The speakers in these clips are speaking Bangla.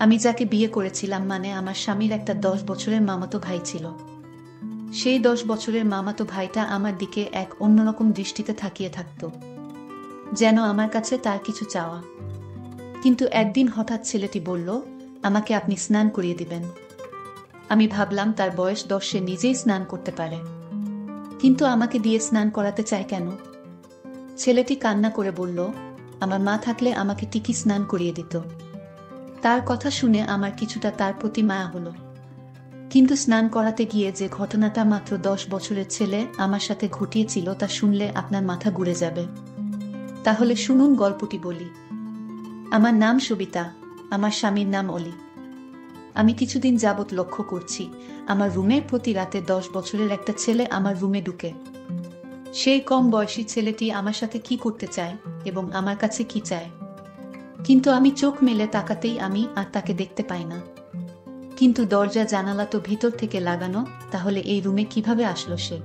আমি যাকে বিয়ে করেছিলাম মানে আমার স্বামীর একটা 10 বছরের মামাতো ভাই ছিল। সেই 10 বছরের মামাতো ভাইটা আমার দিকে এক অন্যরকম দৃষ্টিতে তাকিয়ে থাকত, যেন আমার কাছে তার কিছু চাওয়া। কিন্তু একদিন হঠাৎ ছেলেটি বলল, আমাকে আপনি স্নান করিয়ে দিবেন। আমি ভাবলাম তার বয়স 10, সে নিজেই স্নান করতে পারে, কিন্তু আমাকে দিয়ে স্নান করাতে চায় কেন? ছেলেটি কান্না করে বলল, আমার মা থাকলে আমাকে ঠিকই স্নান করিয়ে দিত। তার কথা শুনে আমার কিছুটা তার প্রতি মায়া হলো। কিন্তু স্নান করাতে গিয়ে যে ঘটনাটা মাত্র 10 বছরের ছেলে আমার সাথে ঘটিয়েছিল তা শুনলে আপনার মাথা ঘুরে যাবে। তাহলে শুনুন গল্পটি বলি। আমার নাম সবিতা, আমার স্বামীর নাম অলি। আমি কিছুদিন যাবৎ লক্ষ্য করছি আমার রুমে প্রতি রাতে 10 বছরের একটা ছেলে আমার রুমে ঢুকে। সেই কম বয়সী ছেলেটি আমার সাথে কি করতে চায় এবং আমার কাছে কি চায়, কিন্তু আমি চোখ মেলে তাকাতেই আমি আর তাকে দেখতে পাই না। কিন্তু দরজা জানালা তো ভিতর থেকে লাগানো, তাহলে এই রুমে কিভাবে আসলো সে?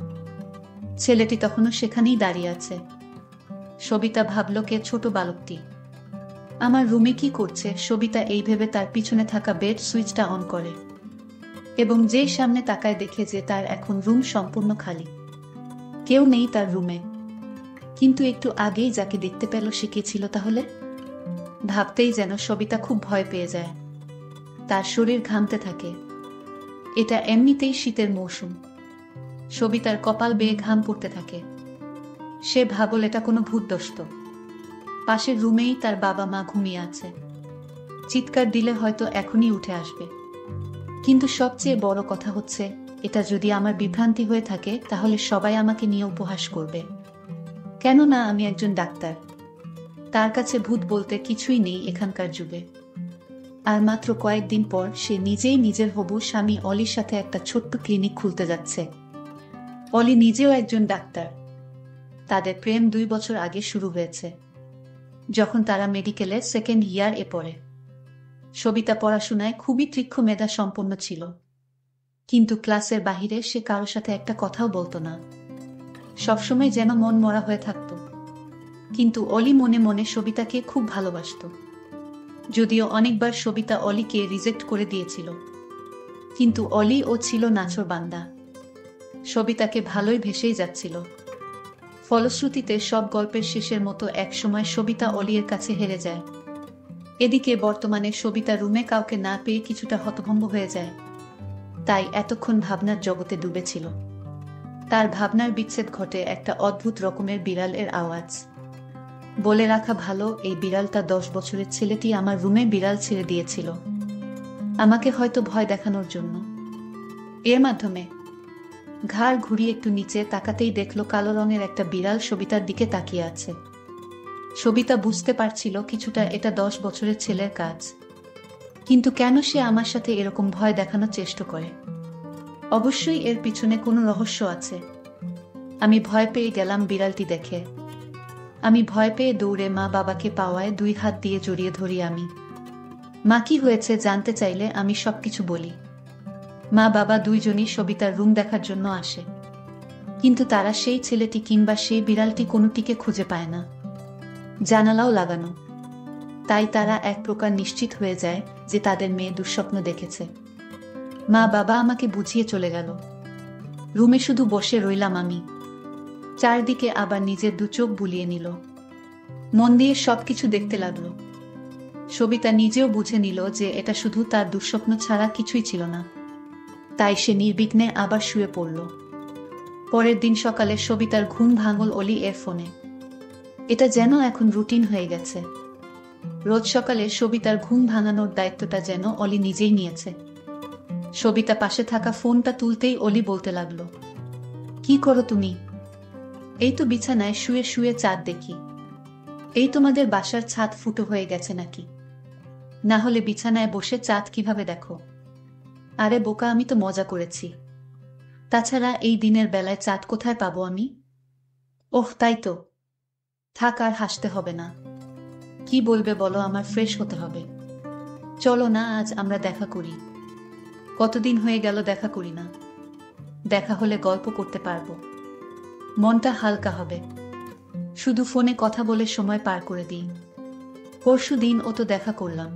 ছেলেটি তখনও সেখানেই দাঁড়িয়ে আছে। সবিতা ভাবল, কে ছোট বালকটি আমার রুমে কি করছে? সবিতা এই ভেবে তার পিছনে থাকা বেড সুইচটা অন করে এবং যেই সামনে তাকায় দেখে যে তার এখন রুম সম্পূর্ণ খালি, কেউ নেই তার রুমে। কিন্তু একটু আগেই যাকে দেখতে পেল সে কে ছিল তাহলে? ভাবতেই যেন সবিতা খুব ভয় পেয়ে যায়। তার শরীর ঘামতে থাকে। এটা এমনিতেই শীতের মৌসুম। সবিতার কপাল বেয়ে ঘাম পড়তে থাকে। সে ভাবল এটা কোনো ভূতদস্ত। পাশের রুমেই তার বাবা মা ঘুমিয়ে আছে। চিৎকার দিলে হয়তো এখনই উঠে আসবে। কিন্তু সবচেয়ে বড় কথা হচ্ছে, এটা যদি আমার বিভ্রান্তি হয়ে থাকে তাহলে সবাই আমাকে নিয়ে উপহাস করবে। কেননা আমি একজন ডাক্তার। তার কাছে ভূত বলতে কিছুই নেই এখানকার যুগে। আর মাত্র কয়েকদিন পর সে নিজেই নিজের হবু স্বামী অলির সাথে একটা ছোট্ট ক্লিনিক খুলতে যাচ্ছে। অলি নিজেও একজন ডাক্তার। তাদের প্রেম 2 বছর আগে শুরু হয়েছে, যখন তারা মেডিকেলে সেকেন্ড ইয়ার এ পড়ে। সবিতা পড়াশোনায় খুবই তীক্ষ্ণ মেধা সম্পন্ন ছিল, কিন্তু ক্লাসের বাহিরে সে কারো সাথে একটা কথাও বলতো না। সবসময় যেন মন মরা হয়ে থাকত। কিন্তু অলি মনে মনে সবিতাকে খুব ভালোবাসত। যদিও অনেকবার সবিতা অলিকে রিজেক্ট করে দিয়েছিল, কিন্তু অলি ও ছিল নাছোড়বান্দা। সবিতাকে ভালোই ভেসেই যাচ্ছিল। ফলশ্রুতিতে সব গল্পের শেষের মতো একসময় সবিতা অলির কাছে হেরে যায়। এদিকে বর্তমানে সবিতা রুমে কাউকে না পেয়ে কিছুটা হতভম্ব হয়ে যায়। তাই এতক্ষণ ভাবনার জগতে ডুবেছিল। তার ভাবনার বিচ্ছেদ ঘটে একটা অদ্ভুত রকমের বিড়ালের আওয়াজ। বলে রাখা ভালো, এই বিড়ালটা 10 বছরের ছেলেটি আমার রুমে বিড়াল ছেড়ে দিয়েছিল, আমাকে হয়তো ভয় দেখানোর জন্য। এর মাধ্যমে ঘাড় ঘুরিয়ে একটু নিচে তাকাতেই দেখল কালো রঙের একটা বিড়াল সবিতার দিকে তাকিয়ে আছে। সবিতা বুঝতে পারছিল কিছুটা এটা 10 বছরের ছেলের কাজ, কিন্তু কেন সে আমার সাথে এরকম ভয় দেখানোর চেষ্টা করে? অবশ্যই এর পিছনে কোনো রহস্য আছে। আমি ভয় পেয়ে গেলাম বিড়ালটি দেখে। আমি ভয় পেয়ে দৌড়ে মা বাবাকে পাওয়ায় 2 হাত দিয়ে জড়িয়ে ধরি আমি। মা কি হয়েছে জানতে চাইলে আমি সবকিছু বলি। মা বাবা দুইজনই সবিতার রুম দেখার জন্য আসে, কিন্তু তারা সেই ছেলেটি কিংবা সেই বিড়ালটি কোনোটিকে খুঁজে পায় না। জানালাও লাগানো। তাই তারা এক প্রকার নিশ্চিত হয়ে যায় যে তাদের মেয়ে দুঃস্বপ্ন দেখেছে। মা বাবা আমাকে বুঝিয়ে চলে গেল। রুমে শুধু বসে রইলাম আমি। চারদিকে আবার নিজের 2 চোখ বুলিয়ে নিল। মন দিয়ে সবকিছু দেখতে লাগলো। সবিতা নিজেও বুঝে নিল যে এটা শুধু তার দুঃস্বপ্ন ছাড়া কিছুই ছিল না। তাই সে নির্বিঘ্নে আবার শুয়ে পড়ল। পরের দিন সকালে সবিতার ঘুম ভাঙল অলি এর ফোনে। এটা যেন এখন রুটিন হয়ে গেছে। রোজ সকালে সবিতার ঘুম ভাঙানোর দায়িত্বটা যেন অলি নিজেই নিয়েছে। সবিতা পাশে থাকা ফোনটা তুলতেই অলি বলতে লাগলো, কি করো তুমি? এই তো বিছানায় শুয়ে শুয়ে চাঁদ দেখি। এই তোমাদের বাসার ছাদ ফুটো হয়ে গেছে নাকি? না হলে বিছানায় বসে চাঁদ কিভাবে দেখো? আরে বোকা, আমি তো মজা করেছি। তাছাড়া এই দিনের বেলায় চাঁদ কোথায় পাবো আমি? ওহ তাই তো, থাক আর হাসতে হবে না। কি বলবে বলো, আমার ফ্রেশ হতে হবে। চলো না আজ আমরা দেখা করি। কতদিন হয়ে গেল দেখা করি না। দেখা হলে গল্প করতে পারবো, মনটা হালকা হবে। শুধু ফোনে কথা বলে সময় পার করে দিই। পরশু দিন ও তো দেখা করলাম।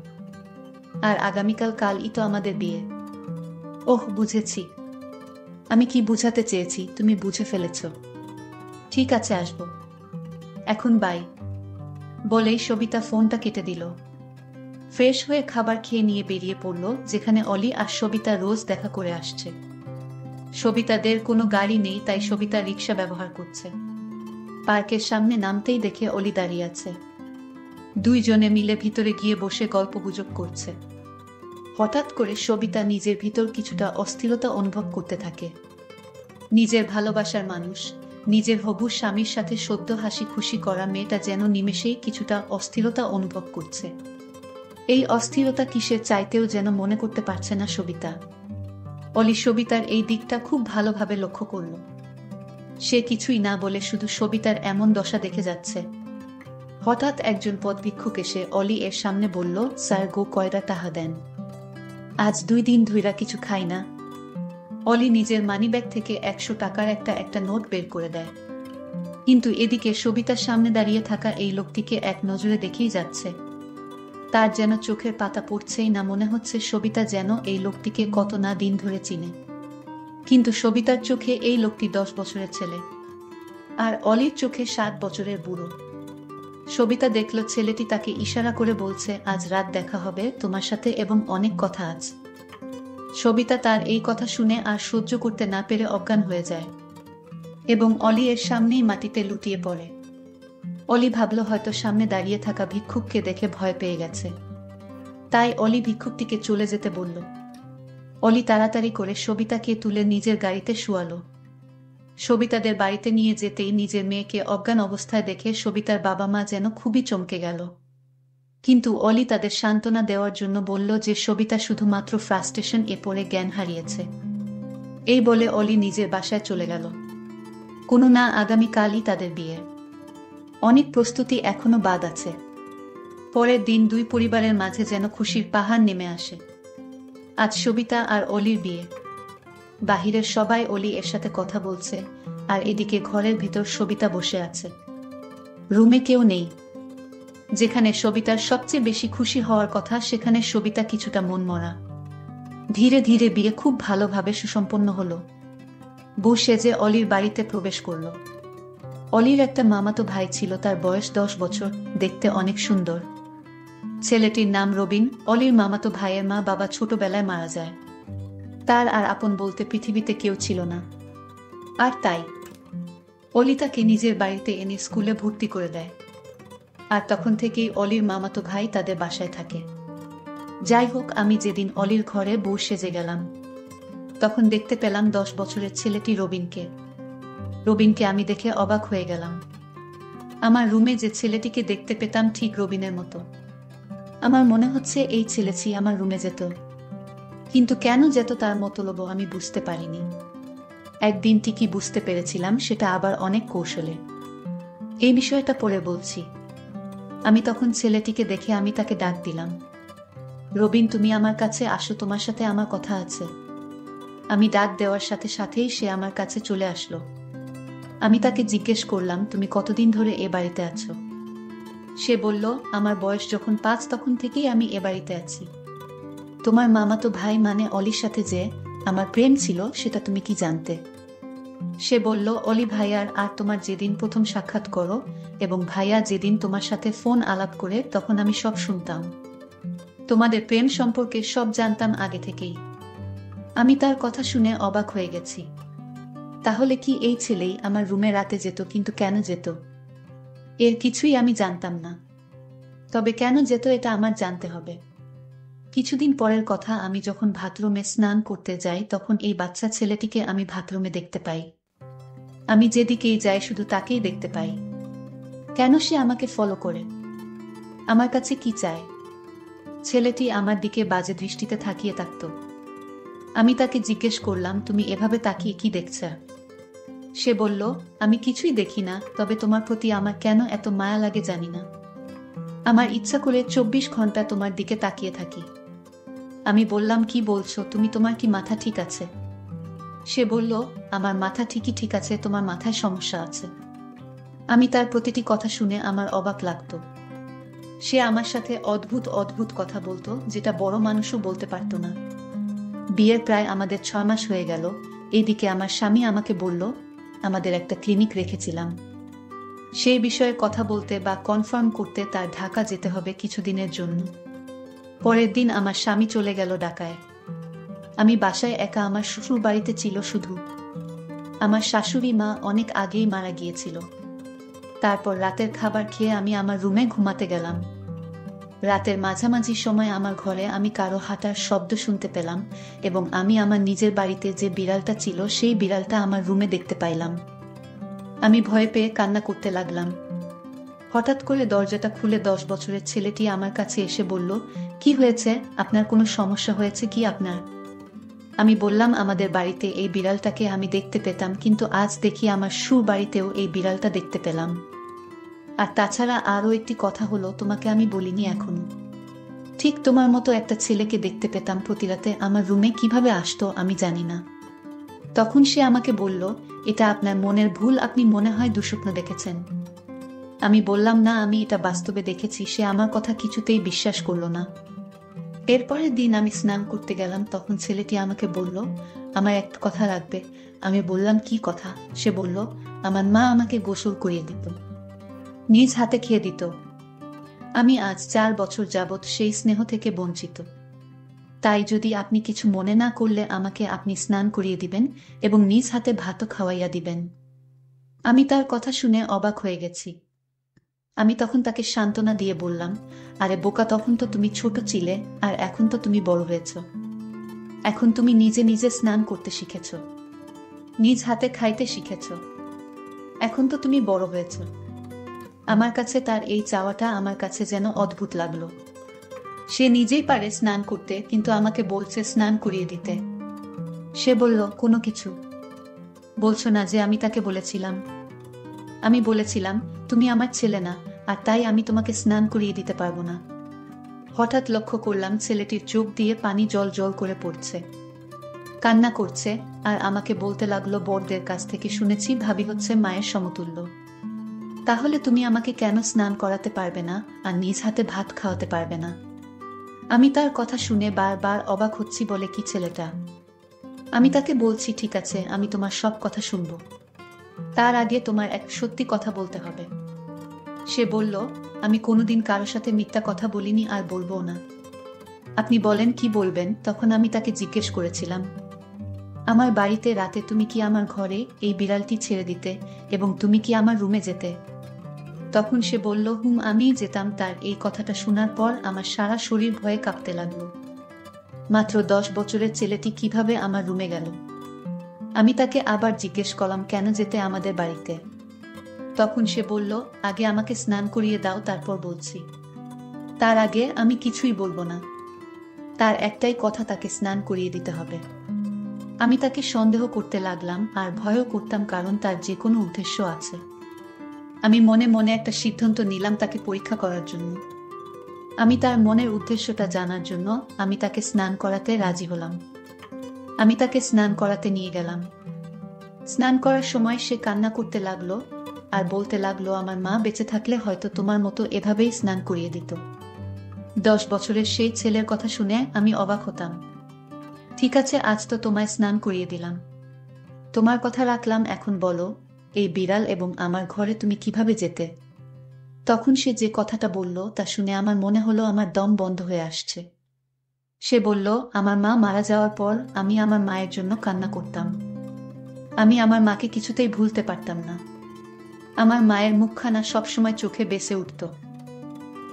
আর আগামীকাল কালই তো আমাদের বিয়ে। ওহ, বুঝেছি। আমি কি বুঝাতে চেয়েছি তুমি বুঝে ফেলেছ। ঠিক আছে, আসবো এখন, বাই। বলেই সবিতা ফোনটা কেটে দিল। ফ্রেশ হয়ে খাবার খেয়ে নিয়ে বেরিয়ে পড়ল যেখানে অলি আর সবিতা রোজ দেখা করে আসছে। সবিতাদের কোনো গাড়ি নেই, তাই সবিতা রিক্সা ব্যবহার করছে। পার্কের সামনে নামতেই দেখে অলি দাঁড়িয়ে আছে। দুইজনে মিলে ভিতরে গিয়ে বসে গল্পগুজব করছে। হঠাৎ করে সবিতা নিজের ভিতর কিছুটা অস্থিরতা অনুভব করতে থাকে। নিজের ভালোবাসার মানুষ, নিজের হবু স্বামীর সাথে সদ্য হাসি খুশি করা মেয়েটা যেন নিমেষেই কিছুটা অস্থিরতা অনুভব করছে। এই অস্থিরতা কিসের চাইতেও যেন মনে করতে পারছে না সবিতা। অলি সবিতার এই দিকটা খুব ভালোভাবে লক্ষ্য করল। সে কিছুই না বলে শুধু সবিতার এমন দশা দেখে যাচ্ছে। হঠাৎ একজন পথভিক্ষুক এসে অলি এর সামনে বলল, স্যার গো কয়টা টাকা দেন, আজ 2 দিন ধইরা কিছু খাই না। অলি নিজের মানিব্যাগ থেকে 100 টাকার একটা নোট বের করে দেয়। কিন্তু এদিকে সবিতার সামনে দাঁড়িয়ে থাকা এই লোকটিকে এক নজরে দেখেই যাচ্ছে। তার যেন চোখের পাতা পড়ছেই না, মনে হচ্ছে সবিতা যেন এই লোকটিকে কত না দিন ধরে চিনে। কিন্তু সবিতার চোখে এই লোকটি 10 বছরের ছেলে, আর অলির চোখে 7 বছরের বুড়ো। সবিতা দেখল ছেলেটি তাকে ইশারা করে বলছে, আজ রাত দেখা হবে তোমার সাথে এবং অনেক কথা আছে। সবিতা তার এই কথা শুনে আর সহ্য করতে না পেরে অজ্ঞান হয়ে যায় এবং অলি এর সামনেই মাটিতে লুটিয়ে পড়ে। অলি ভাবল হয়তো সামনে দাঁড়িয়ে থাকা ভিক্ষুককে দেখে ভয় পেয়ে গেছে, তাই অলি ভিক্ষুকটিকে চলে যেতে বলল। অলি তাড়াতাড়ি করে সবিতাকে তুলে নিজের গাড়িতে শুয়ালো। সবিতাদের বাড়িতে নিয়ে যেতেই নিজের মেয়েকে অজ্ঞান অবস্থায় দেখে সবিতার বাবা মা যেন খুবই চমকে গেল। কিন্তু অলি তাদের সান্ত্বনা দেওয়ার জন্য বলল যে সবিতা শুধুমাত্র ফ্রাস্ট্রেশন এ পড়ে জ্ঞান হারিয়েছে। এই বলে অলি নিজের বাসায় চলে গেল। কোনো না, আগামীকালই তাদের বিয়ে। অনেক প্রস্তুতি এখনো বাদ আছে। পরের দিন দুই পরিবারের মাঝে যেন খুশির পাহাড় নেমে আসে। আজ সবিতা আর অলির বিয়ে। বাহিরের সবাই অলি এর সাথে কথা বলছে, আর এদিকে ঘরের ভিতর সবিতা বসে আছে। রুমে কেউ নেই। যেখানে সবিতার সবচেয়ে বেশি খুশি হওয়ার কথা সেখানে সবিতা কিছুটা মনমরা। ধীরে ধীরে বিয়ে খুব ভালোভাবে সুসম্পন্ন হলো। বউ সেজে অলির বাড়িতে প্রবেশ করল। অলির একটা মামাতো ভাই ছিল, তার বয়স 10 বছর, দেখতে অনেক সুন্দর। ছেলেটির নাম রবিন। অলির মামাতো ভাইয়ের মা বাবা ছোটবেলায় মারা যায়। তার আর আপন বলতে পৃথিবীতে কেউ ছিল না। আর তাই অলি তাকে নিজের বাড়িতে এনে স্কুলে ভর্তি করে দেয়। আর তখন থেকেই অলির মামাতো ভাই তাদের বাসায় থাকে। যাই হোক, আমি যেদিন অলির ঘরে বউ সেজে গেলাম তখন দেখতে পেলাম 10 বছরের ছেলেটি রবিনকে। রবিনকে আমি দেখে অবাক হয়ে গেলাম। আমার রুমে যে ছেলেটিকে দেখতে পেতাম ঠিক রবিনের মতো। আমার মনে হচ্ছে এই ছেলেটি আমার রুমে যেত, কিন্তু কেন যেত তার মতলব আমি বুঝতে পারিনি। একদিন ঠিকই বুঝতে পেরেছিলাম, সেটা আবার অনেক কৌশলে। এই বিষয়টা পরে বলছি। আমি তখন ছেলেটিকে দেখে আমি তাকে ডাক দিলাম, রবিন তুমি আমার কাছে আসো, তোমার সাথে আমার কথা আছে। আমি ডাক দেওয়ার সাথে সাথেই সে আমার কাছে চলে আসলো। আমি তাকে জিজ্ঞেস করলাম, তুমি কতদিন ধরে এ বাড়িতে আছো? সে বলল, আমার বয়স যখন 5 তখন থেকেই আমি এ বাড়িতে আছি। তোমার মামাতো ভাই মানে অলির সাথে যে আমার প্রেম ছিল সেটা তুমি কি জানতে? সে বলল, অলি ভাইয়ার আর তোমার যেদিন প্রথম সাক্ষাৎ করো এবং ভাইয়া যেদিন তোমার সাথে ফোন আলাপ করে তখন আমি সব শুনতাম। তোমাদের প্রেম সম্পর্কে সব জানতাম আগে থেকেই। আমি তার কথা শুনে অবাক হয়ে গেছি। তাহলে কি এই ছেলেই আমার রুমে রাতে যেত? কিন্তু কেন যেত? এর কিছুই আমি জানতাম না। তবে কেন যেত এটা আমার জানতে হবে। কিছুদিন পরের কথা, আমি যখন বাথরুমে স্নান করতে যাই তখন এই বাচ্চা ছেলেটিকে আমি বাথরুমে দেখতে পাই। আমি যেদিকেই যাই শুধু তাকেই দেখতে পাই। কেন সে আমাকে ফলো করে? আমার কাছে কি চায়? ছেলেটি আমার দিকে বাজে দৃষ্টিতে তাকিয়ে থাকত। আমি তাকে জিজ্ঞেস করলাম, তুমি এভাবে তাকিয়ে কি দেখছ? সে বলল, আমি কিছুই দেখি না, তবে তোমার প্রতি আমার কেন এত মায়া লাগে জানি না। আমার ইচ্ছা করে 24 ঘন্টা তোমার দিকে তাকিয়ে থাকি। আমি বললাম, কি বলছো তুমি? তোমার কি মাথা ঠিক আছে? সে বলল, আমার মাথা ঠিকই ঠিক আছে, তোমার মাথায় সমস্যা আছে। আমি তার প্রতিটি কথা শুনে আমার অবাক লাগতো। সে আমার সাথে অদ্ভুত অদ্ভুত কথা বলতো, যেটা বড় মানুষও বলতে পারতো না। বিয়ের প্রায় আমাদের 6 মাস হয়ে গেল। এইদিকে আমার স্বামী আমাকে বলল, আমাদের একটা ক্লিনিক রেখেছিলাম, সেই বিষয়ে কথা বলতে বা কনফার্ম করতে তার ঢাকা যেতে হবে কিছুদিনের জন্য। পরের দিন আমার স্বামী চলে গেল ঢাকায়। আমি বাসায় একা। আমার শ্বশুর বাড়িতে ছিল শুধু। আমার শাশুড়ি মা অনেক আগেই মারা গিয়েছিল। তারপর রাতের খাবার খেয়ে আমি আমার রুমে ঘুমাতে গেলাম। রাতের মাঝামাঝি সময় আমার ঘরে আমি কারো হাঁটার শব্দ শুনতে পেলাম এবং আমি আমার নিজের বাড়িতে যে বিড়ালটা ছিল সেই বিড়ালটা আমার রুমে দেখতে পাইলাম। আমি ভয় পেয়ে কান্না করতে লাগলাম। হঠাৎ করে দরজাটা খুলে 10 বছরের ছেলেটি আমার কাছে এসে বলল, কি হয়েছে? আপনার কোনো সমস্যা হয়েছে কি আপনার? আমি বললাম, আমাদের বাড়িতে এই বিড়ালটাকে আমি দেখতে পেতাম, কিন্তু আজ দেখি আমার বাড়িতেও এই বিড়ালটা দেখতে পেলাম। আর তাছাড়া আরও একটি কথা হলো, তোমাকে আমি বলিনি এখনো। ঠিক তোমার মতো একটা ছেলেকে দেখতে পেতাম প্রতি রাতে। আমার রুমে কিভাবে আসতো আমি জানি না। তখন সে আমাকে বলল, এটা আপনার মনের ভুল, আপনি মনে হয় দুঃস্বপ্ন দেখেছেন। আমি বললাম, না, আমি এটা বাস্তবে দেখেছি। সে আমার কথা কিছুতেই বিশ্বাস করল না। এরপরের দিন আমি স্নান করতে গেলাম। তখন ছেলেটি আমাকে বলল, আমার একটা কথা লাগবে। আমি বললাম, কি কথা? সে বলল, আমার মা আমাকে গোসল করিয়ে দিত, নিজ হাতে খেয়ে দিত। আমি আজ 4 বছর যাবৎ সেই স্নেহ থেকে বঞ্চিত। তাই যদি আপনি কিছু মনে না করলে আমাকে আপনি স্নান করিয়ে দিবেন এবং নিজ হাতে ভাতও খাওয়াইয়া দিবেন। আমি তার কথা শুনে অবাক হয়ে গেছি। আমি তখন তাকে সান্ত্বনা দিয়ে বললাম, আরে বোকা, তখন তো তুমি ছোট ছিলে, আর এখন তো তুমি বড় হয়েছ। এখন তুমি নিজে নিজে স্নান করতে শিখেছ, নিজ হাতে খাইতে শিখেছ। এখন তো তুমি বড় হয়েছ। আমার কাছে তার এই চাওয়াটা আমার কাছে যেন অদ্ভুত লাগলো। সে নিজেই পারে স্নান করতে, কিন্তু আমাকে বলছে স্নান করিয়ে দিতে। সে বলল, কোনো কিছু বলছো না যে আমি তাকে বলেছিলাম? আমি বলেছিলাম, তুমি আমার ছেলে না, আর তাই আমি তোমাকে স্নান করিয়ে দিতে পারবো না। হঠাৎ লক্ষ্য করলাম ছেলেটির চোখ দিয়ে পানি জল জল করে পড়ছে, কান্না করছে, আর আমাকে বলতে লাগলো, বড়দের কাছ থেকে শুনেছি ভাবি হচ্ছে মায়ের সমতুল্য। তাহলে তুমি আমাকে কেন স্নান করাতে পারবে না আর নিজ হাতে ভাত খাওয়াতে পারবে না? আমি তার কথা শুনে বারবার অবাক হচ্ছি। বলে কি ছেলেটা? আমি তাকে বলছি, ঠিক আছে, আমি তোমার সব কথা শুনব। তার আগে তোমার এক সত্যি কথা বলতে হবে। সে বলল, আমি কোনোদিন কারো সাথে মিথ্যা কথা বলিনি আর বলবো না। আপনি বলেন, কি বলবেন? তখন আমি তাকে জিজ্ঞেস করেছিলাম, আমার বাড়িতে রাতে তুমি কি আমার ঘরে এই বিড়ালটি ছেড়ে দিতে এবং তুমি কি আমার রুমে যেতে? তখন সে বলল, আমিই যেতাম। তার এই কথাটা শোনার পর আমার সারা শরীর ভয়ে কাঁপতে লাগলো। মাত্র 10 বছরের ছেলেটি কিভাবে আমার রুমে গেল? আমি তাকে আবার জিজ্ঞেস করলাম, কেন যেতে আমাদের বাড়িতে? তখন সে বলল, আগে আমাকে স্নান করিয়ে দাও, তারপর বলছি। তার আগে আমি কিছুই বলবো না। তার একটাই কথা, তাকে স্নান করিয়ে দিতে হবে। আমি তাকে সন্দেহ করতে লাগলাম আর ভয়ও করতাম, কারণ তার যে কোনো উদ্দেশ্য আছে। আমি মনে মনে একটা সিদ্ধান্ত নিলাম তাকে পরীক্ষা করার জন্য। আমি তার মনের উদ্দেশ্যটা জানার জন্য আমি তাকে স্নান করাতে রাজি হলাম। আমি তাকে স্নান করাতে নিয়ে গেলাম। স্নান করার সময় সে কান্না করতে লাগলো আর বলতে লাগলো, আমার মা বেঁচে থাকলে হয়তো তোমার মতো এভাবেই স্নান করিয়ে দিত। 10 বছরের সেই ছেলের কথা শুনে আমি অবাক হতাম। ঠিক আছে, আজ তো তোমায় স্নান করিয়ে দিলাম, তোমার কথা রাখলাম। এখন বলো, এই বিড়াল এবং আমার ঘরে তুমি কিভাবে যেতে? তখন সে যে কথাটা বলল তা শুনে আমার মনে হলো আমার দম বন্ধ হয়ে আসছে। সে বলল, আমার মা মারা যাওয়ার পর আমি আমার মায়ের জন্য কান্না করতাম। আমি আমার মাকে কিছুতেই ভুলতে পারতাম না। আমার মায়ের মুখখানা সবসময় চোখে বেসে উঠত।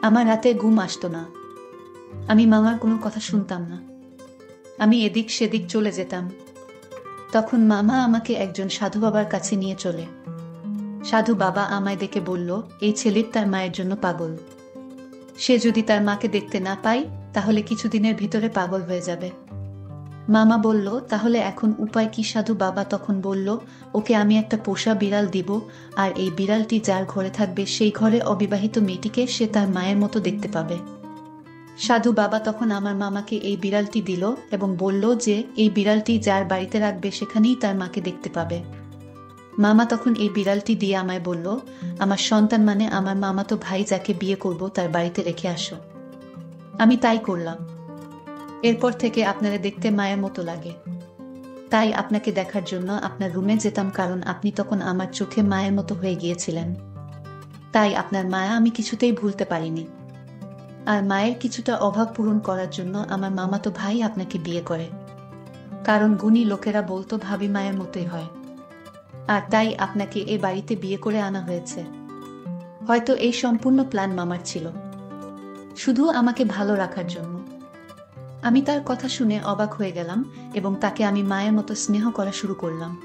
আমার রাতে ঘুম আসতো না। আমি মামার কোনো কথা শুনতাম না। আমি এদিক সেদিক চলে যেতাম। তখন মামা আমাকে একজন সাধু বাবার কাছে নিয়ে চলে। সাধু বাবা আমায় দেখে বলল, এই ছেলের তার মায়ের জন্য পাগল। সে যদি তার মাকে দেখতে না পায় তাহলে কিছুদিনের ভিতরে পাগল হয়ে যাবে। মামা বলল, তাহলে এখন উপায় কি? সাধু বাবা তখন বলল, ওকে আমি একটা পোষা বিড়াল দিব, আর এই বিড়ালটি যার ঘরে থাকবে সেই ঘরে অবিবাহিত মেয়েটিকে সে তার মায়ের মতো দেখতে পাবে। সাধু বাবা তখন আমার মামাকে এই বিড়ালটি দিল এবং বলল যে এই বিড়ালটি যার বাড়িতে রাখবে সেখানেই তার মাকে দেখতে পাবে। মামা তখন এই বিড়ালটি দিয়ে আমায় বলল, আমার সন্তান মানে আমার মামাতো ভাই যাকে বিয়ে করব তার বাড়িতে রেখে আসো। আমি তাই করলাম। এরপর থেকে আপনারা দেখতে মায়ের মতো লাগে। তাই আপনাকে দেখার জন্য আপনার রুমে যেতাম, কারণ আপনি তখন আমার চোখে মায়ের মতো হয়ে গিয়েছিলেন। তাই আপনার মায়া আমি কিছুতেই ভুলতে পারিনি। আর মায়ের কিছুটা অভাব পূরণ করার জন্য আমার মামাতো ভাই আপনাকে বিয়ে করে। কারণ গুণী লোকেরা বলতো ভাবি মায়ের মতোই হয়। আর তাই আপনাকে এ বাড়িতে বিয়ে করে আনা হয়েছে। হয়তো এই সম্পূর্ণ প্ল্যান মামার ছিল, শুধু আমাকে ভালো রাখার জন্য। আমি তার কথা শুনে অবাক হয়ে গেলাম এবং তাকে আমি মায়ের মতো স্নেহ করা শুরু করলাম।